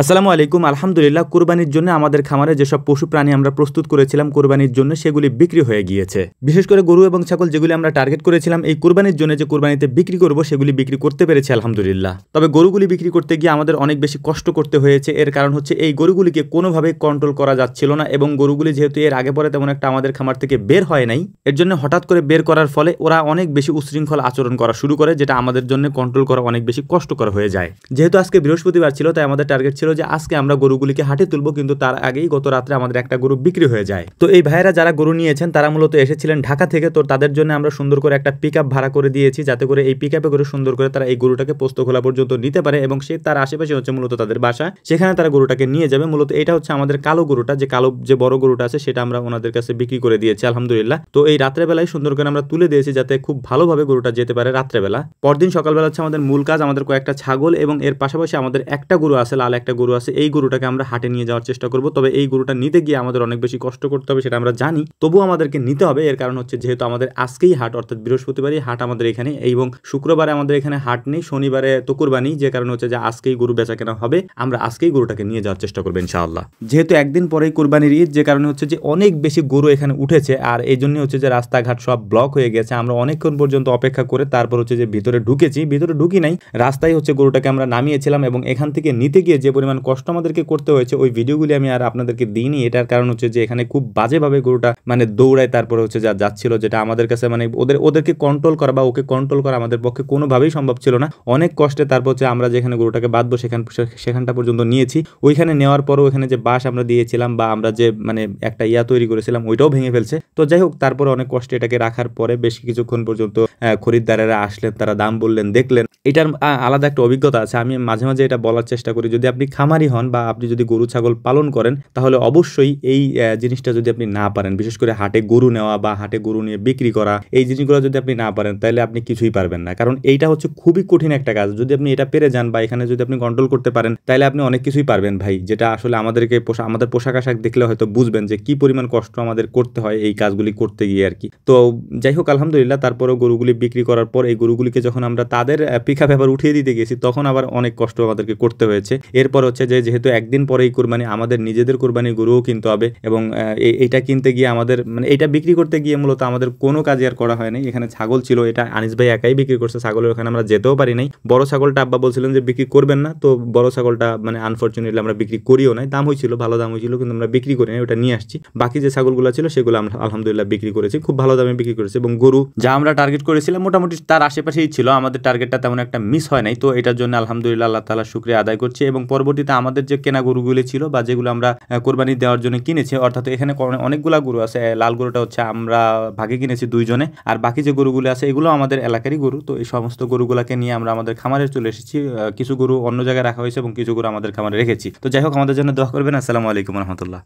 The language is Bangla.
আসসালামু আলাইকুম। আলহামদুলিল্লাহ, কুরবানির জন্য আমাদের খামারে যেসব পশু প্রাণী আমরা প্রস্তুত করেছিলাম কুরবানির জন্য সেগুলি বিক্রি হয়ে গিয়েছে। বিশেষ করে গরু এবং ছাগল যেগুলি আমরা টার্গেট করেছিলাম এই কুরবানির জন্য, যে কুরবানিতে বিক্রি করব, সেগুলি বিক্রি করতে পেরেছি আলহামদুলিল্লাহ। তবে গরুগুলি বিক্রি করতে গিয়ে আমাদের অনেক বেশি কষ্ট করতে হয়েছে। এর কারণ হচ্ছে এই গরুগুলিকে কোনোভাবেই কন্ট্রোল করা যাচ্ছিল না, এবং গরুগুলি যেহেতু এর আগে পরে তেমন একটা আমাদের খামার থেকে বের হয় নাই, এর জন্য হঠাৎ করে বের করার ফলে ওরা অনেক বেশি উশৃঙ্খল আচরণ করা শুরু করে, যেটা আমাদের জন্য কন্ট্রোল করা অনেক বেশি কষ্টকর হয়ে যায়। যেহেতু আজকে বৃহস্পতিবার ছিল, তাই আমাদের টার্গেট ছিল যে আজকে আমরা গরুগুলিকে হাটে তুলবো, কিন্তু তার আগেই গত রাত্রে আমাদের একটা গরু বিক্রি হয়ে যায়। তো এই ভাইয়েরা যারা গরু নিয়েছেন তারা মূলত এসেছিলেন ঢাকা থেকে। তো তাদের জন্য আমরা সুন্দর করে একটা পিকআপ ভাড়া করে দিয়েছি, যাতে করে এই পিকআপে করে সুন্দর করে তারা এই গরুটাকে পোস্তখোলা পর্যন্ত নিতে পারে, এবং সে তার আশেপাশে হচ্ছে মূলত তাদের বাসা, সেখানে তারা গরুটাকে নিয়ে যাবে। মূলত এটা হচ্ছে আমাদের কালো গরুটা, যে কালো যে বড় গরুটা আছে সেটা আমরা ওনাদের কাছে বিক্রি করে দিয়েছি আলহামদুলিল্লাহ। তো এই রাত্রেবেলায় সুন্দর করে আমরা তুলে দিয়েছি, যাতে খুব ভালোভাবে গরুটা যেতে পারে রাত্রেবেলা। পরদিন সকালবেলা হচ্ছে আমাদের মূল কাজ, আমাদের কয়েকটা ছাগল এবং এর পাশাপাশি আমাদের একটা গরু আছে, লাল একটা গরু আছে, এই গরুটাকে আমরা হাটে নিয়ে যাওয়ার চেষ্টা করব। তবে এই গরুটা নিতে গিয়ে আমাদের অনেক বেশি কষ্ট করতে হবে, সেটা আমরা জানি, তবুও আমাদেরকে নিতে হবে। এর কারণ হচ্ছে যেহেতু আমাদের আজকেই হাট, অর্থাৎ বৃহস্পতিবারই হাট আমাদের এখানে, এবং শুক্রবারে আমাদের এখানে হাট নেই, শনিবারে তো কুরবানি, যে কারণ হচ্ছে যে আজকেই গরু বেচা কেনা হবে। আমরা আজকেই গরুটাকে নিয়ে যাওয়ার চেষ্টা করবো ইনশাআল্লাহ। যেহেতু একদিন পরেই কুরবানির ঈদ, যে কারণে হচ্ছে যে অনেক বেশি গরু এখানে উঠেছে, আর এই জন্য হচ্ছে যে রাস্তাঘাট সব ব্লক হয়ে গেছে। আমরা অনেকক্ষণ পর্যন্ত অপেক্ষা করে তারপর হচ্ছে যে ভিতরে ঢুকেছি, ভিতরে ঢুকি নাই, রাস্তায় হচ্ছে গরুটাকে আমরা নামিয়েছিলাম, এবং এখান থেকে নিতে গিয়ে যে পরিমাণ কষ্ট আমাদেরকে করতে হয়েছে ওই ভিডিওগুলি আমি আর আপনাদেরকে দিইনি। এটার কারণ হচ্ছে যে এখানে খুব বাজেভাবে গরুটা মানে দৌড়ায়, তারপরে হচ্ছে যা যাচ্ছিল, যেটা আমাদের কাছে মানে ওদেরকে কন্ট্রোল করা বা ওকে কন্ট্রোল করা আমাদের পক্ষে কোনোভাবেই সম্ভব ছিল না। অনেক কষ্টে তারপর হচ্ছে আমরা যেখানে গরুটাকে বাঁধবো সেখানটা পর্যন্ত নিয়েছি। ওইখানে নেওয়ার পরও ওইখানে যে বাঁশ আমরা দিয়েছিলাম বা আমরা যে মানে একটা তৈরি করেছিলাম ওইটাও ভেঙে ফেলছে। তো যাই হোক, তারপরে অনেক কষ্টে এটাকে রাখার পরে বেশ কিছুক্ষণ পর্যন্ত খরিদ্দারেরা আসলেন, তারা দাম বললেন, দেখলেন। এটার আলাদা একটা অভিজ্ঞতা আছে। আমি মাঝে মাঝে এটা বলার চেষ্টা করি, যদি আপনি খামারি হন বা আপনি যদি গরু ছাগল পালন করেন, তাহলে অবশ্যই এই জিনিসটা যদি আপনি না পারেন, বিশেষ করে হাটে গরু নেওয়া বা হাটে গরু নিয়ে বিক্রি করা, এই জিনিসগুলো যদি আপনি না পারেন, তাহলে আপনি কিছুই পারবেন না। কারণ এইটা হচ্ছে খুবই কঠিন একটা কাজ। যদি আপনি এটা পেরে যান বা এখানে যদি আপনি কন্ট্রোল করতে পারেন, তাহলে আপনি অনেক কিছুই পারবেন ভাই, যেটা আসলে আমাদেরকে আমাদের পোশাক আশাক দেখলে হয়তো বুঝবেন যে কি পরিমাণ কষ্ট আমাদের করতে হয় এই কাজগুলি করতে গিয়ে আর কি। তো যাই হোক, আলহামদুলিল্লাহ, তারপরেও গরুগুলি বিক্রি করার পর এই গরুগুলিকে যখন আমরা তাদের পিকআপ ব্যাপার উঠিয়ে দিতে গেছি, তখন আবার অনেক কষ্ট আমাদেরকে করতে হয়েছে। এরপর হচ্ছে যে যেহেতু একদিন পরেই কুরবানি, আমাদের নিজেদের কুরবানির গরুও কিনতে হবে, এবং এইটা কিনতে গিয়ে আমাদের মানে এটা বিক্রি করতে গিয়ে মূলত আমাদের কোনো কাজই আর করা হয় নাই। এখানে ছাগল ছিল, এটা আনিস ভাই একাই বিক্রি করছে। ছাগলের ওখানে আমরা যেতেও পারি নাই। বড় ছাগলটা আব্বা বলছিলেন যে বিক্রি করবেন না, তো বড় ছাগলটা মানে আনফরচুনেটলি আমরা বিক্রি করিও নাই। দাম হয়েছিল, ভালো দাম হয়েছিল, কিন্তু আমরা বিক্রি করি নাই, ওটা নিয়ে আসছি। বাকি যে ছাগলগুলো ছিল সেগুলো আমরা আলহামদুলিল্লাহ বিক্রি করেছি, খুব ভালো দামে বিক্রি করেছি। এবং গরু যা আমরা টার্গেট করেছিলাম মোটামুটি তার আশেপাশেই ছিল, আমাদের টার্গেটটা তেমন একটা মিস হয় নাই। তো এটার জন্য আলহামদুলিল্লাহ আল্লাহ তাআলা শুকরিয়া আদায় করছি। এবং পরবর্তীতে আমাদের যে কেনা গরুগুলি ছিল বা যেগুলো আমরা কোরবানি দেওয়ার জন্য কিনেছি, অর্থাৎ এখানে অনেকগুলা গরু আছে। লাল গরুটা হচ্ছে আমরা ভাগে কিনেছি দুইজনে, আর বাকি যে গরুগুলো আছে এগুলো আমাদের এলাকারই গরু। তো এই সমস্ত গরুগুলাকে নিয়ে আমরা আমাদের খামারে চলে এসেছি। কিছু গরু অন্য জায়গায় রাখা হয়েছে এবং কিছু গরু আমাদের খামারে রেখেছি। তো যাই হোক, আমাদের জন্য দোয়া করবেন। আসসালামু আলাইকুম রহমতুল্লাহ।